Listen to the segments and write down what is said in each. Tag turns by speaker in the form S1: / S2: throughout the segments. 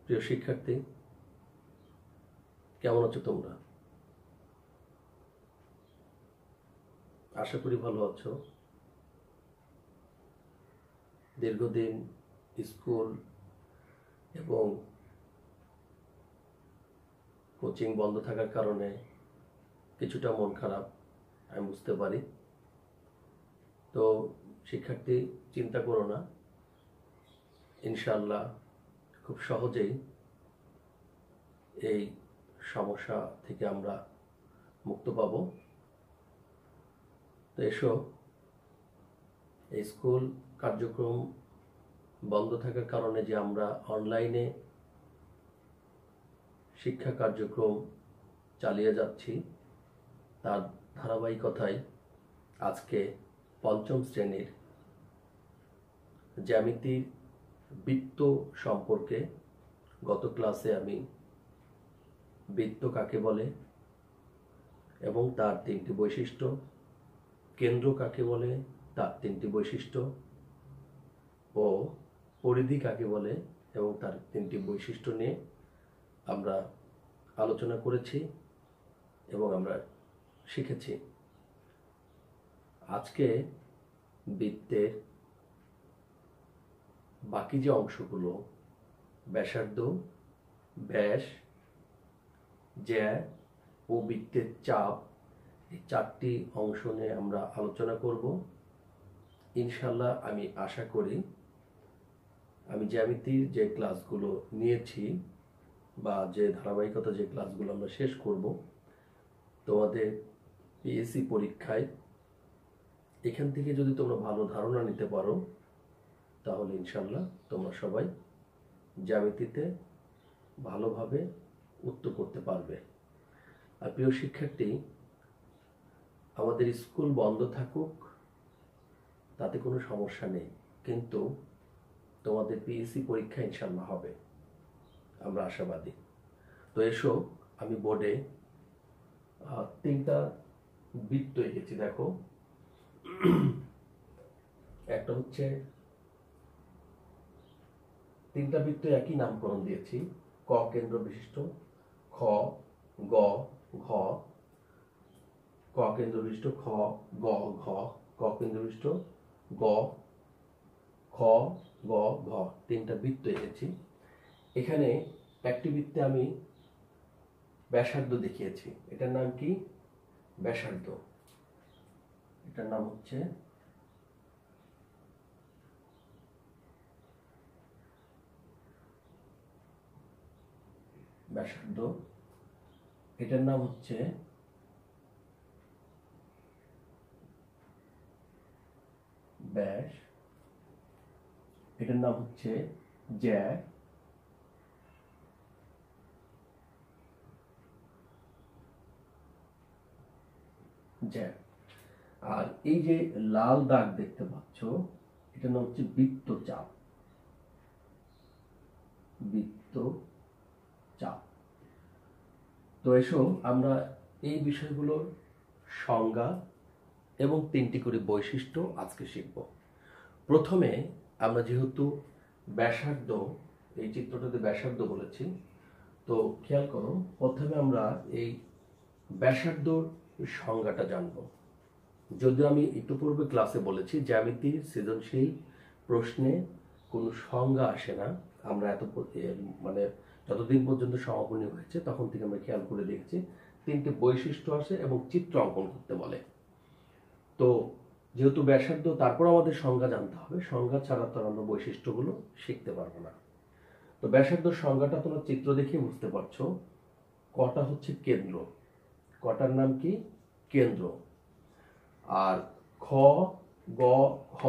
S1: প্রিয় শিক্ষার্থী, কেমন আছো তোমরা? আশা করি ভালো আছো। দীর্ঘদিন স্কুল এবং কোচিং বন্ধ থাকার কারণে কিছুটা মন খারাপ আমি বুঝতে পারি। তো শিক্ষার্থী, চিন্তা করো না, ইনশাআল্লাহ খুব সহজেই এই সমস্যা থেকে আমরা মুক্ত পাব। তো এসো, এই স্কুল কার্যক্রম বন্ধ থাকার কারণে যে আমরা অনলাইনে শিক্ষা কার্যক্রম চালিয়ে যাচ্ছি তার ধারাবাহিকতায় আজকে পঞ্চম শ্রেণীর জ্যামিতির বৃত্ত সম্পর্কে গত ক্লাসে আমি বৃত্ত কাকে বলে এবং তার তিনটি বৈশিষ্ট্য, কেন্দ্র কাকে বলে তার তিনটি বৈশিষ্ট্য ও পরিধি কাকে বলে এবং তার তিনটি বৈশিষ্ট্য নিয়ে আমরা আলোচনা করেছি এবং আমরা শিখেছি। আজকে বৃত্তের বাকি যে অংশগুলো, ব্যাসার্ধ, ব্যাস, জ্যা ও বৃত্তের চাপ, এই চারটি অংশ নিয়ে আমরা আলোচনা করব। ইনশাল্লাহ আমি আশা করি আমি জ্যামিতির যে ক্লাসগুলো নিয়েছি বা যে ধারাবাহিকতা যে ক্লাসগুলো আমরা শেষ করব, তোমাদের পিএসসি পরীক্ষায় এখান থেকে যদি তোমরা ভালো ধারণা নিতে পারো তাহলে ইনশাল্লাহ তোমরা সবাই জ্যামিতিতে ভালোভাবে উত্তর করতে পারবে। আর প্রিয় শিক্ষার্থী, আমাদের স্কুল বন্ধ থাকুক তাতে কোনো সমস্যা নেই, কিন্তু তোমাদের পিএসসি পরীক্ষা ইনশাল্লাহ হবে, আমরা আশাবাদী। তো এসো, আমি বোর্ডে তিনটা বৃত্ত এঁকেছি। দেখো, একটা হচ্ছে, তিনটা বৃত্ত একই নামকরণ দিয়েছি। ক কেন্দ্র বিশিষ্ট, খ, গ, ঘ, ক কেন্দ্র বিশিষ্ট, খ, গ, ঘ, ক কেন্দ্র বিশিষ্ট, গ, খ, গ, ঘ, তিনটা বৃত্ত এঁকেছি। এখানে একটি বৃত্তে আমি ব্যাসার্ধ দেখিয়েছি। এটার নাম কি? ব্যাসার্ধ। এটার নাম হচ্ছে ব্যাসার্ধ। এটার নাম হচ্ছে ব্যাস। এটার নাম হচ্ছে জ্যা। আর এই যে লাল দাগ দেখতে পাচ্ছ, এটার নাম হচ্ছে বৃত্তচাপ। বৃত্তচাপ। তো এসো, আমরা এই বিষয়গুলোর সংজ্ঞা এবং তিনটি করে বৈশিষ্ট্য আজকে শিখব। প্রথমে আমরা যেহেতু ব্যাসার্ধ, এই চিত্রটাতে ব্যাসার্ধ বলেছি, তো খেয়াল করো, প্রথমে আমরা এই ব্যাসার্ধর সংজ্ঞাটা জানব। যদিও আমি একটু পূর্বে ক্লাসে বলেছি জ্যামিতির সৃজনশীল প্রশ্নে কোনো সংজ্ঞা আসে না। আমরা যতদিন পর্যন্ত সমাপনী হয়েছে তখন থেকে আমরা খেয়াল করে দেখছি তিনটে বৈশিষ্ট্য আসে এবং চিত্র অঙ্কন করতে বলে। তো যেহেতু ব্যাসার্ধ, তারপর আমাদের সংজ্ঞা জানতে হবে, সংজ্ঞা ছাড়া তো আমরা বৈশিষ্ট্যগুলো শিখতে পারবো না। তো ব্যাসার্ধর সংজ্ঞাটা তোমরা চিত্র দেখে বুঝতে পারছো। কটা হচ্ছে কেন্দ্র, কটার নাম কি? কেন্দ্র। আর খ, গ, ঘ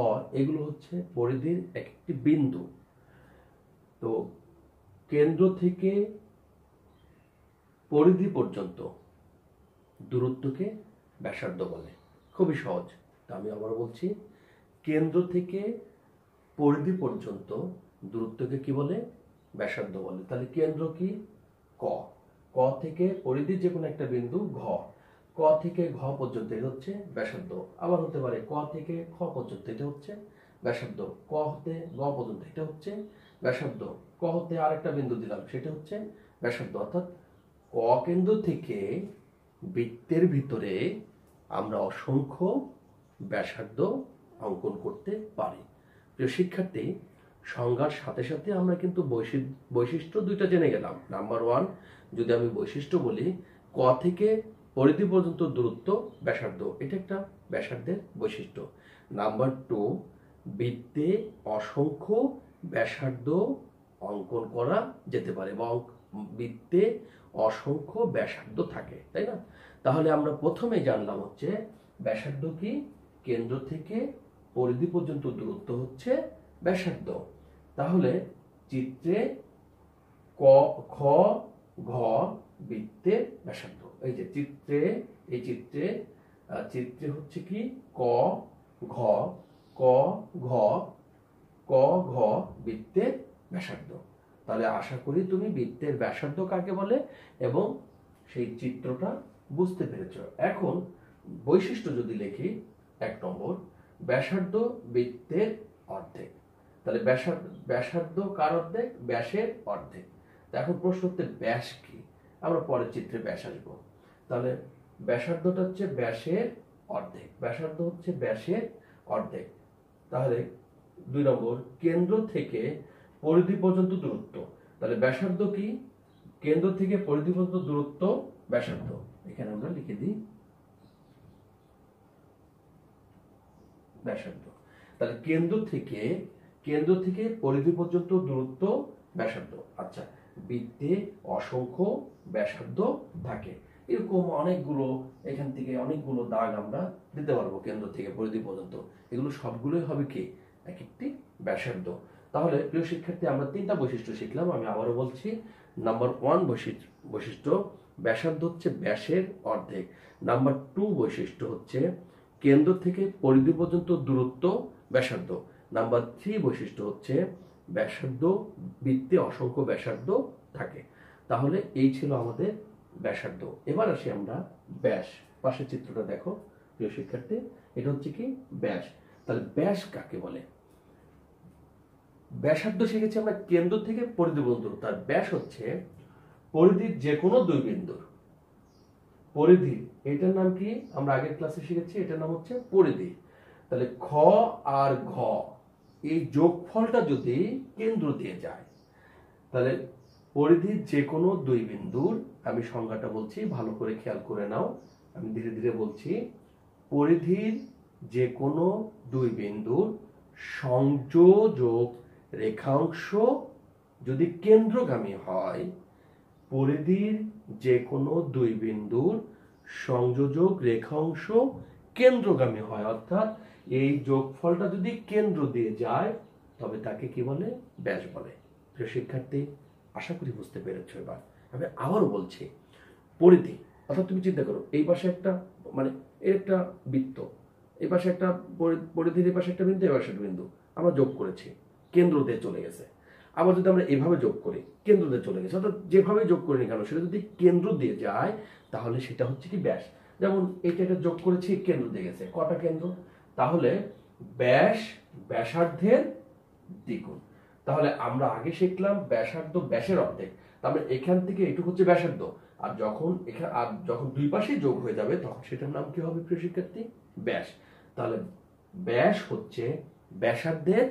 S1: এগুলো হচ্ছে পরিধির একটি বিন্দু। তো কেন্দ্র থেকে পরিধি পর্যন্ত দূরত্বকে ব্যাসার্ধ বলে। খুবই সহজ। তা আমি আবার বলছি, কেন্দ্র থেকে পরিধি পর্যন্ত দূরত্বকে কি বলে? ব্যাসার্ধ বলে। তাহলে কেন্দ্র কি? ক। ক থেকে পরিধি যে কোনো একটা বিন্দু ঘ, ক থেকে ঘ পর্যন্ত এটা হচ্ছে ব্যাসার্ধ। আবার হতে পারে ক থেকে খ পর্যন্ত এটা হচ্ছে ব্যাসার্ধ ক হতে গ পর্যন্ত, এটা হচ্ছে ব্যাসার্ধ। ক হতে আরেকটা বিন্দু দিলাম, সেটা হচ্ছে ব্যাসার্ধ। অর্থাৎ ক কেন্দ্র থেকে বৃত্তের ভিতরে আমরা অসংখ্য ব্যাসার্ধ অঙ্কন করতে পারি। প্রিয় শিক্ষার্থী, সংজ্ঞার সাথে সাথে আমরা কিন্তু বৈশিষ্ট্য দুইটা জেনে গেলাম। নাম্বার ওয়ান, যদি আমি বৈশিষ্ট্য বলি, ক থেকে পরিধি পর্যন্ত দূরত্ব ব্যাসার্ধ, এটা একটা ব্যাসার্ধের বৈশিষ্ট্য। নাম্বার টু, বৃত্তে অসংখ্য ব্যাসার্ধ অঙ্কন করা যেতে পারে এবং বৃত্তে অসংখ্য ব্যাসার্ধ থাকে, তাই না? তাহলে আমরা প্রথমে জানলাম হচ্ছে ব্যাসার্ধ কি, কেন্দ্র থেকে পরিধি পর্যন্ত দূরত্ব হচ্ছে ব্যাসার্ধ। তাহলে চিত্রে ক খ ঘ বৃত্তের ব্যাসার্ধ, এই যে চিত্রে, এই চিত্রে চিত্রে হচ্ছে কি ক ঘ, ক ঘ, ক ঘ বৃত্তের ব্যাসার্ধ। তাহলে আশা করি তুমি বৃত্তের ব্যাসার্ধ কাকে বলে এবং সেই চিত্রটা বুঝতে পেরেছ। এখন বৈশিষ্ট্য যদি লিখি, 1 নম্বর, ব্যাসার্ধ বৃত্তের অর্ধেক। তাহলে ব্যাসার্ধ কার অর্ধেক? ব্যাসের অর্ধেক। এখন প্রশ্ন হচ্ছে ব্যাস কি, আমরা পরের চিত্রে ব্যাস আসবো। তাহলে ব্যাসার্ধটা হচ্ছে ব্যাসের অর্ধেক, ব্যাসার্ধ হচ্ছে ব্যাসের অর্ধেক। তাহলে 2 নম্বর, কেন্দ্র থেকে পরিধি পর্যন্ত দূরত্ব। তাহলে ব্যাসার্ধ কি, কেন্দ্র থেকে পরিধি পর্যন্ত দূরত্ব ব্যাসার্ধ। এখানে আমরা লিখে দিই ব্যাসার্ধ। তাহলে কেন্দ্র থেকে পরিধি পর্যন্ত দূরত্ব ব্যাসার্ধ। আচ্ছা, বৃত্তে অসংখ্য ব্যাসার্ধ থাকে, এরকম অনেকগুলো, এখান থেকে অনেকগুলো দাগ আমরা দিতে পারবো কেন্দ্র থেকে পরিধি পর্যন্ত। এগুলো সবগুলোই হবে কি, এক একটি ব্যাসার্ধ। তাহলে প্রিয় শিক্ষার্থী, আমরা 3টা বৈশিষ্ট্য শিখলাম। আমি আবারও বলছি, নাম্বার 1 বৈশিষ্ট্য, ব্যাসার্ধ হচ্ছে ব্যাসের অর্ধেক। নাম্বার 2 বৈশিষ্ট্য হচ্ছে কেন্দ্র থেকে পরিধি পর্যন্ত দূরত্ব ব্যাসার্ধ। নাম্বার 3 বৈশিষ্ট্য হচ্ছে ব্যাসার্ধ, বৃত্তে অসংখ্য ব্যাসার্ধ থাকে। তাহলে এই ছিল আমাদের ব্যাসার্ধ। এবার আসি আমরা ব্যাস। পাশের চিত্রটা দেখো প্রিয় শিক্ষার্থী, এটা হচ্ছে কি ব্যাস। তাহলে ব্যাস কাকে বলে? ব্যাসার্ধ শিখেছি আমরা কেন্দ্র থেকে পরিধি পর্যন্ত, তার ব্যাস হচ্ছে পরিধির যে কোনো 2 বিন্দুর পরিধি। এটার নাম কি, আমরা আগের ক্লাসে শিখেছি, এটার নাম হচ্ছে পরিধি। তাহলে খ আর ঘ এই যোগফলটা যদি কেন্দ্র দিয়ে যায়, তাহলে পরিধির যে কোনো 2 বিন্দুর, আমি সংজ্ঞাটা বলছি, ভালো করে খেয়াল করে নাও, আমি ধীরে ধীরে বলছি। পরিধির যে কোনো 2 বিন্দুর সংযোজক রেখাংশ যদি কেন্দ্রগামী হয়, পরিধির যে কোনো 2 বিন্দুর সংযোজক রেখাংশ কেন্দ্রগামী হয়, অর্থাৎ এই যোগফলটা যদি কেন্দ্র দিয়ে যায়, তবে তাকে কি বলে? ব্যাস বলে। প্রিয় শিক্ষার্থী, আশা করি বুঝতে পেরেছো। এবার আমি আবারও বলছি, পরিধি অর্থাৎ তুমি চিন্তা করো, এই পাশে একটা, মানে এর একটা বৃত্ত, এই পাশে একটা পরিধির, এই পাশে একটা বিন্দু, এই পাশে একটা বিন্দু, আমরা যোগ করেছি, কেন্দ্র দিয়ে চলে গেছে। আবার যদি আমরা এভাবে যোগ করি, কেন্দ্র দিয়ে চলে গেছে, অর্থাৎ যেভাবে যোগ করি না কেন, সেটা যদি কেন্দ্র দিয়ে যায়, তাহলে সেটা হচ্ছে কি ব্যাস। যেমন এটা যোগ করেছি, কেন্দ্র দিয়ে গেছে, কটা কেন্দ্র? তাহলে ব্যাস ব্যাসার্ধের দ্বিগুণ। তাহলে আমরা আগে শিখলাম ব্যাসার্ধ ব্যাসের অর্ধেক, তাহলে এখান থেকে এটুকু হচ্ছে ব্যাসার্ধ, আর যখন 2 পাশে যোগ হয়ে যাবে, তখন সেটার নাম কি হবে প্রিয় শিক্ষার্থী? ব্যাস। তাহলে ব্যাস হচ্ছে ব্যাসার্ধের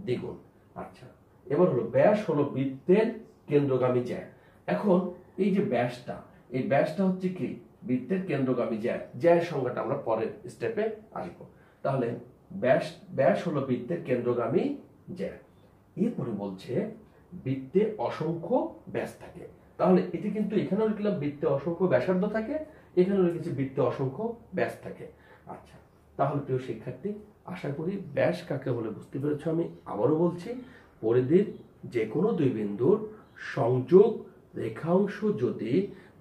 S1: দ্বিগুণ। আচ্ছা, এবার হলো ব্যাস হলো বৃত্তের কেন্দ্রগামী জ্যা। এখন এই যে ব্যাসটা, এই ব্যাসটা হচ্ছে কি বৃত্তের কেন্দ্রগামী জ্যা। জ্যার সংজ্ঞাটা আমরা পরের স্টেপে আসবো। তাহলে ব্যাস হলো বৃত্তের কেন্দ্রগামী জ্যা। এরপরে বলছে বৃত্তে অসংখ্য ব্যাস থাকে। তাহলে এটি কিন্তু এখানেও লিখলাম বৃত্তে অসংখ্য ব্যাসার্ধ থাকে, এখানেও লিখেছি বৃত্তে অসংখ্য ব্যাস থাকে। আচ্ছা, তাহলে প্রিয় শিক্ষার্থী, আশা করি ব্যাস কাকে বলে বুঝতে পেরেছো। আমি আবারও বলছি, পরিধির যে কোনো 2 বিন্দুর সংযোগ রেখাংশ যদি,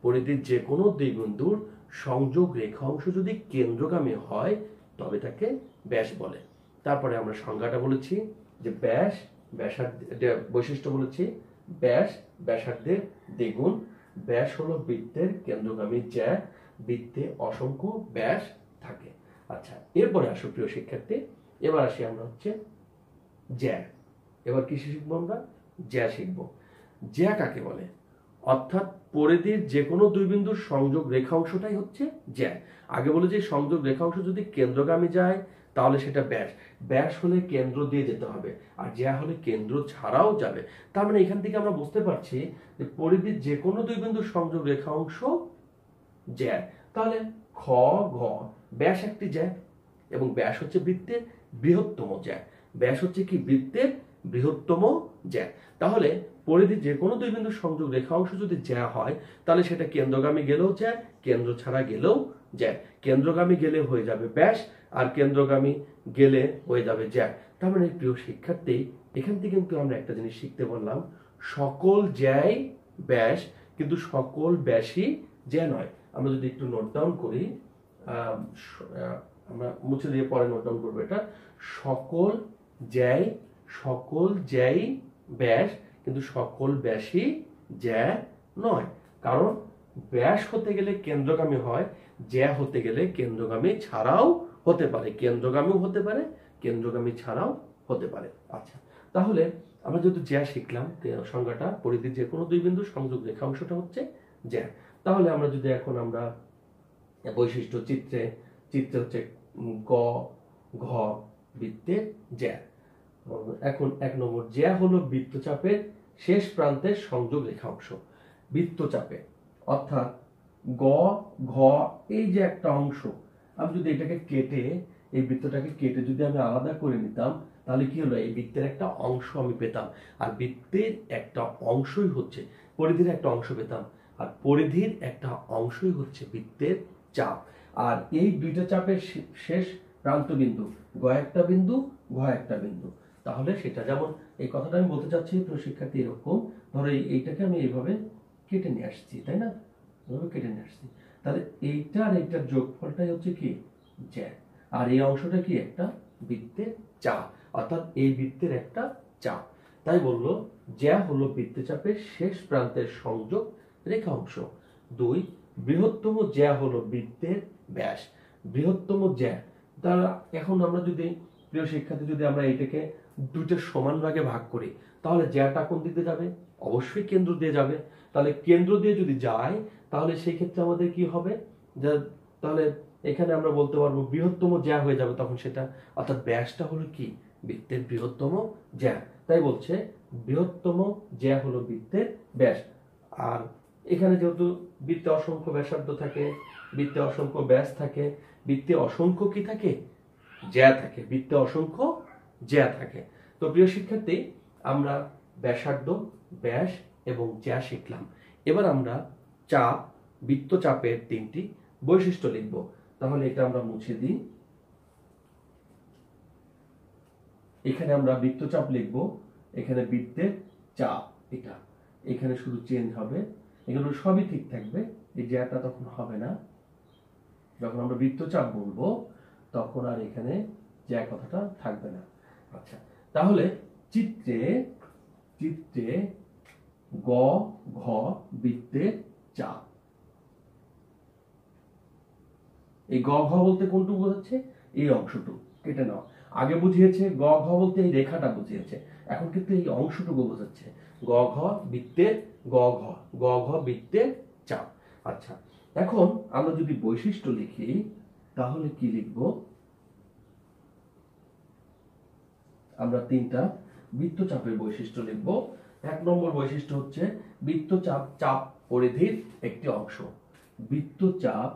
S1: পরিধির যে কোনো 2 বিন্দুর সংযোগ রেখাংশ যদি কেন্দ্রগামী হয়, তবে তাকে ব্যাস বলে। তারপরে আমরা সংজ্ঞাটা বলেছি যে ব্যাস বৈশিষ্ট্য বলেছি, ব্যাস ব্যাসার্ধের দ্বিগুণ। ব্যাস হলো বৃত্তের কেন্দ্রগামী জ্যা, বৃত্তে অসংখ্য ব্যাস থাকে। আচ্ছা, এরপরে আসো প্রিয় শিক্ষার্থী, এবার আসি আমরা হচ্ছে জ্যা। এবার কি শিখবো আমরা? জ্যা শিখবো। জ্যা কাকে বলে? অর্থাৎ পরিধির যে কোনো দুই বিন্দুর সংযোগ রেখাংশটাই হচ্ছে জ্যা। আগে বলে যে সংযোগ রেখাংশ যদি কেন্দ্রগামী যায় তাহলে সেটা ব্যাস। ব্যাস হলে কেন্দ্র দিয়ে যেতে হবে, আর জ্যা হলে কেন্দ্র ছাড়াও যাবে। তার মানে এখান থেকে আমরা বুঝতে পারছি যে পরিধির যে কোনো দুই বিন্দুর সংযোগ রেখাংশ জ্যা। তাহলে খ ঘ ব্যাস একটি জ্যা, এবং ব্যাস হচ্ছে বৃত্তের বৃহত্তম জ্যা। ব্যাস হচ্ছে কি? বৃত্তের বৃহত্তম জ্যা। তাহলে পরিধির যে কোনো দুই বিন্দুর সংযোগ রেখাংশ যদি জ্যা হয় তাহলে সেটা কেন্দ্রগামী গেলেও জ্যা, কেন্দ্র ছাড়া গেলেও জ্যা। কেন্দ্রগামী গেলে হয়ে যাবে ব্যাস, আর কেন্দ্রগামী গেলে হয়ে যাবে জ্যা। তার মানে প্রিয় শিক্ষার্থী, এখান থেকে কিন্তু আমরা একটা জিনিস শিখতে পারলাম, সকল জ্যাই ব্যাস, কিন্তু সকল ব্যাসই জ্যা নয়। আমরা যদি একটু নোট ডাউন করি, আমরা মুছে দিয়ে পরে নোট ডাউন করবো, এটা সকল জ্যাই ব্যাস, কিন্তু সকল ব্যাসই জ্যা নয়। কারণ ব্যাস হতে গেলে কেন্দ্রগামী হয়, জ্যা হতে গেলে কেন্দ্রগামী ছাড়াও হতে পারে, কেন্দ্রগামীও হতে পারে, কেন্দ্রগামী ছাড়াও হতে পারে। আচ্ছা, তাহলে আমরা যেহেতু জ্যা শিখলাম, সংজ্ঞাটা পরিধির যে কোনো দুই বিন্দুর সংযোগ রেখাংশটা হচ্ছে জ্যা। তাহলে আমরা যদি এখন আমরা বৈশিষ্ট্য চিত্রে হচ্ছে গ ঘ বৃত্তের জ্যা। এখন 1 নম্বর, জ্যা হলো বৃত্তচাপের শেষ প্রান্তের সংযোগ রেখাংশ। বৃত্তচাপে অর্থাৎ গ ঘ এই যে একটা অংশ, আমি যদি এটাকে কেটে, এই বৃত্তটাকে কেটে যদি আমি আলাদা করে নিতাম তাহলে কি হলো? এই বৃত্তের একটা অংশ আমি পেতাম, আর বৃত্তের একটা অংশই হচ্ছে পরিধির একটা অংশ পেতাম, আর পরিধির একটা অংশই হচ্ছে বৃত্তের চাপ। আর এই দুইটা চাপের শেষ প্রান্ত বিন্দু, গ একটা বিন্দু, ঘ একটা বিন্দু। তাহলে সেটা যেমন, এই কথাটা আমি বলতে চাচ্ছি প্রিয় শিক্ষার্থী, এরকম ধরো এইটাকে আমি এইভাবে কেটে নিয়ে আসছি, তাই না? এইভাবে কেটে নিয়ে আসছি, তাহলে এইটা আর এইটার যোগফলটাই হচ্ছে কি? জ্যা। আর এই অংশটা কি? একটা বৃত্তের চাপ, অর্থাৎ এই বৃত্তের একটা চাপ। তাই বললো জ্যা হলো বৃত্তচাপের শেষ প্রান্তের সংযোগ রেখাংশ। 2, বৃহত্তম জ্যা হলো বৃত্তের ব্যাস। বৃহত্তম জ্যা, তাহলে এখন আমরা যদি প্রিয় শিক্ষার্থী, যদি আমরা এটাকে দুইটা সমান ভাগে ভাগ করি তাহলে জ্যাটা কোন দিকে যাবে? অবশ্যই কেন্দ্র দিয়ে যাবে। তাহলে কেন্দ্র দিয়ে যদি যায় তাহলে সেই ক্ষেত্রে আমাদের কি হবে? তাহলে এখানে আমরা বলতে পারবো বৃহত্তম জ্যা হয়ে যাবে তখন সেটা, অর্থাৎ ব্যাসটা হলো কি? বৃত্তের বৃহত্তম জ্যা। তাই বলছে বৃহত্তম জ্যা হলো বৃত্তের ব্যাস। আর এখানে যেহেতু বৃত্তে অসংখ্য ব্যাসার্ধ থাকে, বৃত্তে অসংখ্য ব্যাস থাকে, বৃত্তে অসংখ্য কি থাকে? জ্যা থাকে। বৃত্তে অসংখ্য জ্যা থাকে। তো প্রিয় শিক্ষার্থী, আমরা ব্যাসার্ধ, ব্যাস এবং জ্যা শিখলাম। এবার আমরা চাপ, বৃত্তচাপের 3টি বৈশিষ্ট্য লিখব। তাহলে এটা আমরা মুছে দিই। এখানে আমরা বৃত্তচাপ লিখব, এখানে বৃত্তের চাপ, এটা এখানে শুধু চেঞ্জ হবে, এগুলো সবই ঠিক থাকবে, এই জ্যাটা তখন হবে না। যখন আমরা বৃত্তচাপ বলবো তখন আর এখানে জ্যা কথাটা থাকবে না। আচ্ছা, তাহলে চিত্রে গ ঘ বৃত্তের চাপ। এই গ ঘ বলতে কোনটুকু বোঝাচ্ছে? এই অংশটুকু কেটে নাও। আগে বুঝিয়েছে গ ঘ বলতে এই রেখাটা বুঝিয়েছে, এখন কিন্তু এই অংশটুকু বোঝাচ্ছে। গ ঘ বৃত্তের গ ঘ বৃত্তের চাপ। আচ্ছা, এখন আমরা যদি বৈশিষ্ট্য লিখি তাহলে কি লিখব? আমরা 3টা বৃত্তচাপের বৈশিষ্ট্য লিখব। 1 নম্বর বৈশিষ্ট্য হচ্ছে বৃত্তচাপ চাপ পরিধির একটি অংশ। বৃত্তচাপ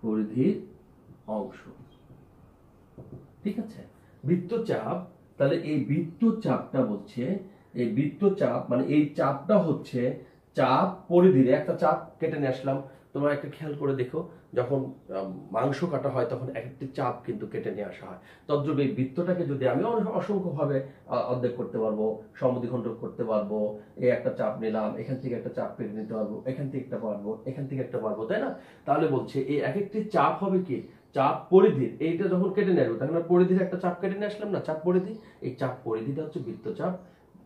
S1: পরিধির অংশ। ঠিক আছে, বৃত্তচাপ, তাহলে এই বৃত্তচাপটা বলছে, এই বৃত্তচাপ মানে এই চাপটা হচ্ছে চাপ পরিধির একটা চাপ কেটে নিয়ে আসলাম। তোমরা একটা খেয়াল করে দেখো, যখন মাংস কাটা হয় তখন একটি চাপ কিন্তু কেটে নিয়ে আসা হয়। তদ্রূপ এই বৃত্তটাকে যদি আমি অসংখ্য ভাবে অর্ধেক করতে পারবো, সমদ্বিখণ্ডক করতে পারবো, এই একটা চাপ নিলাম, এখান থেকে একটা চাপ কেটে নিতে পারবো, এখান থেকে একটা পারবো, এখান থেকে একটা পারবো, তাই না? তাহলে বলছে এই এক একটি চাপ হবে কি? চাপ পরিধির। এইটা যখন কেটে নিয়ে আসবো তখন পরিধির একটা চাপ কেটে নিয়ে আসলাম না, চাপ পরিধি। এই চাপ পরিধিটা হচ্ছে বৃত্তচাপ,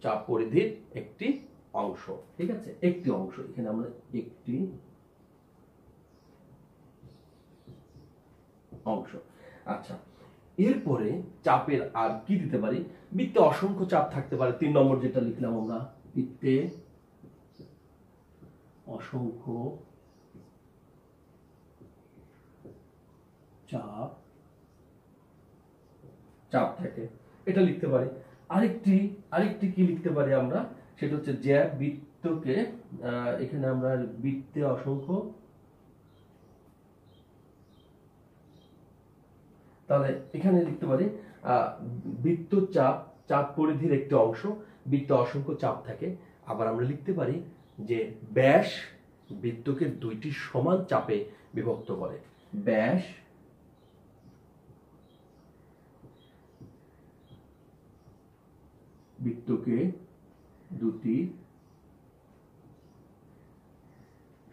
S1: চাপ পরিধির একটি অংশ। ঠিক আছে, একটি অংশ, এখানে আমরা একটি অংশ। আচ্ছা, এরপরে চাপের আর কি দিতে পারি? বৃত্তে অসংখ্য চাপ থাকতে পারে। 3 নম্বর যেটা লিখলাম আমরা, বৃত্তে অসংখ্য চাপ চাপ থাকে, এটা লিখতে পারি। আরেকটি কি লিখতে পারি আমরা? সেটা হচ্ছে যে বৃত্তকে, এখানে আমরা বৃত্তে অসংখ্য, তাহলে এখানে লিখতে পারি বৃত্ত চাপ পরিধির একটি অংশ, বৃত্তে অসংখ্য চাপ থাকে। আবার আমরা লিখতে পারি যে ব্যাস বৃত্তকে দুইটি সমান চাপে বিভক্ত করে। ব্যাস বৃত্তকে দুটি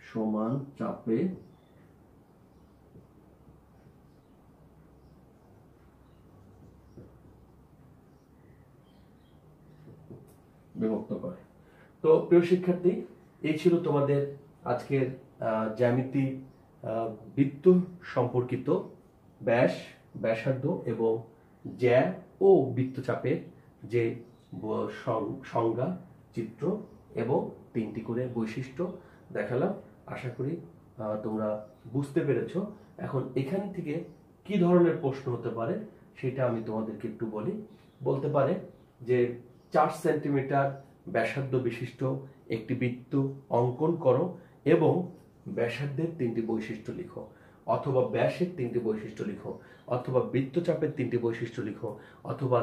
S1: সমান চাপে বিভক্ত করে। তো প্রিয় শিক্ষার্থী, এই ছিল তোমাদের আজকের জ্যামিতি বৃত্ত সম্পর্কিত ব্যাস, ব্যাসার্ধ এবং জ্যা ও বৃত্তচাপের যে সংজ্ঞা, চিত্র এবং 3টি করে বৈশিষ্ট্য দেখালাম। আশা করি তোমরা বুঝতে পেরেছো। এখন এখান থেকে কি ধরনের প্রশ্ন হতে পারে সেটা আমি তোমাদেরকে একটু বলতে পারে যে 4 সেন্টিমিটার ব্যাসার্ধ বিশিষ্ট একটি বৃত্ত অঙ্কন করো এবং ব্যাসার্ধের 3টি বৈশিষ্ট্য লিখো, অথবা ব্যাসের 3টি বৈশিষ্ট্য লিখো, অথবা বৃত্তচাপের 3টি বৈশিষ্ট্য লিখো, অথবা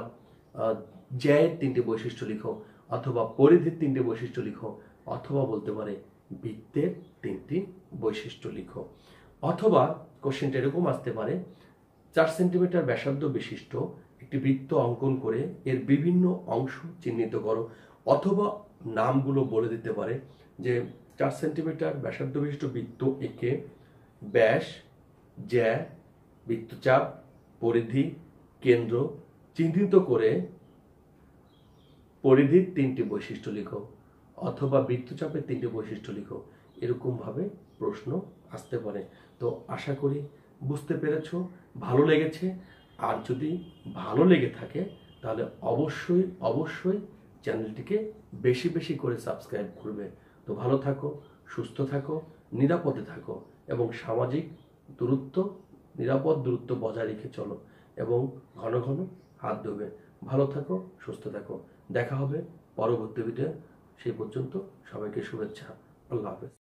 S1: জ্যায়ের 3টি বৈশিষ্ট্য লিখো, অথবা পরিধির 3টি বৈশিষ্ট্য লিখো, অথবা বলতে পারে বৃত্তের 3টি বৈশিষ্ট্য লিখো। অথবা কোশ্চেনটা এরকম আসতে পারে, 4 সেন্টিমিটার ব্যাসার্ধ বিশিষ্ট একটি বৃত্ত অঙ্কন করে এর বিভিন্ন অংশ চিহ্নিত করো, অথবা নামগুলো বলে দিতে পারে যে 4 সেন্টিমিটার ব্যাসার্ধ বিশিষ্ট বৃত্ত একে ব্যাস, জ্যা, বৃত্তচাপ, পরিধি, কেন্দ্র চিহ্নিত করে পরিধির 3টি বৈশিষ্ট্য লিখো, অথবা বৃত্তচাপের 3টি বৈশিষ্ট্য লিখো। এরকম ভাবে প্রশ্ন আসতে পারে। তো আশা করি বুঝতে পেরেছো, ভালো লেগেছে। আর যদি ভালো লেগে থাকে তাহলে অবশ্যই চ্যানেলটিকে বেশি বেশি করে সাবস্ক্রাইব করবে। তো ভালো থাকো, সুস্থ থাকো, নিরাপদে থাকো এবং সামাজিক নিরাপদ দূরত্ব বজায় রেখে চলো এবং ঘন ঘন হাত ধোবে। ভালো থাকো, সুস্থ থাকো। দেখা হবে পরবর্তী ভিডিও। সেই পর্যন্ত সবাইকে শুভেচ্ছা। আল্লাহ হাফেজ।